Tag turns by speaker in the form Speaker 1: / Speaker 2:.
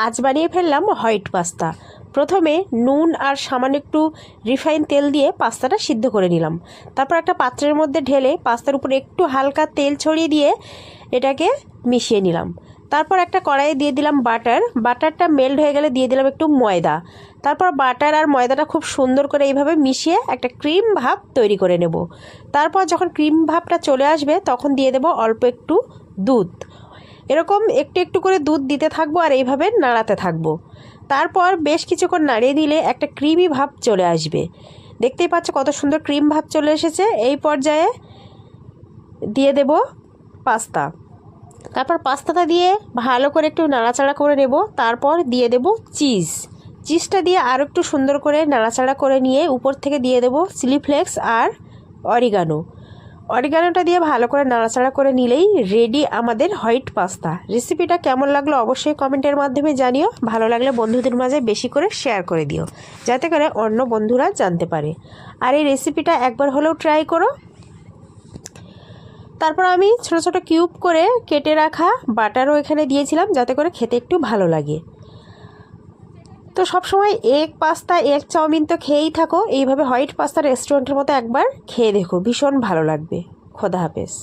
Speaker 1: আজ বানিয়ে ফেললাম হোয়াইট পাস্তা। প্রথমে নুন আর সামান্য একটু রিফাইন তেল দিয়ে পাস্তাটা সিদ্ধ করে নিলাম। তারপর একটা পাত্রের মধ্যে ঢেলে পাস্তার উপরে একটু হালকা তেল ছড়িয়ে দিয়ে এটাকে মিশিয়ে নিলাম। তারপর একটা কড়াইয়ে দিয়ে দিলাম বাটারটা মেল্ট হয়ে গেলে দিয়ে দিলাম একটু ময়দা। তারপর বাটার আর ময়দাটা খুব সুন্দর করে এইভাবে মিশিয়ে একটা ক্রিম ভাব তৈরি করে নেব। তারপর যখন ক্রিম ভাবটা চলে আসবে তখন দিয়ে দেব অল্প একটু দুধ। এরকম একটু একটু করে দুধ দিতে থাকবো আর এইভাবে নাড়াতে থাকবো। তারপর বেশ কিছুক্ষণ নাড়িয়ে দিলে একটা ক্রিমি ভাব চলে আসবে। দেখতেই পাচ্ছ কত সুন্দর ক্রিম ভাব চলে এসেছে। এই পর্যায়ে দিয়ে দেব পাস্তা। তারপর পাস্তাটা দিয়ে ভালো করে একটু নাড়াচাড়া করে নেব। তারপর দিয়ে দেব চিজটা দিয়ে আরও একটু সুন্দর করে নাড়াচাড়া করে নিয়ে উপর থেকে দিয়ে দেব চিলি ফ্লেক্স আর অরিগানোটা দিয়ে ভালো করে নাড়াচাড়া করে নিলেই রেডি আমাদের হোয়াইট পাস্তা। রেসিপিটা কেমন লাগলো অবশ্যই কমেন্টের মাধ্যমে জানিও। ভালো লাগলে বন্ধুদের মাঝে বেশি করে শেয়ার করে দিও, যাতে করে অন্য বন্ধুরা জানতে পারে। আর এই রেসিপিটা একবার হলেও ট্রাই করো। তারপর আমি ছোট ছোট কিউব করে কেটে রাখা বাটারও এখানে দিয়েছিলাম, যাতে করে খেতে একটু ভালো লাগে। তো সবসময় এগ পাস্তা এগ চাউমিন তো খেয়েই থাকো, এইভাবে হোয়াইট পাস্তা রেস্টুরেন্টের মতো একবার খেয়ে দেখো, ভীষণ ভালো লাগবে। খোদা হাফেজ।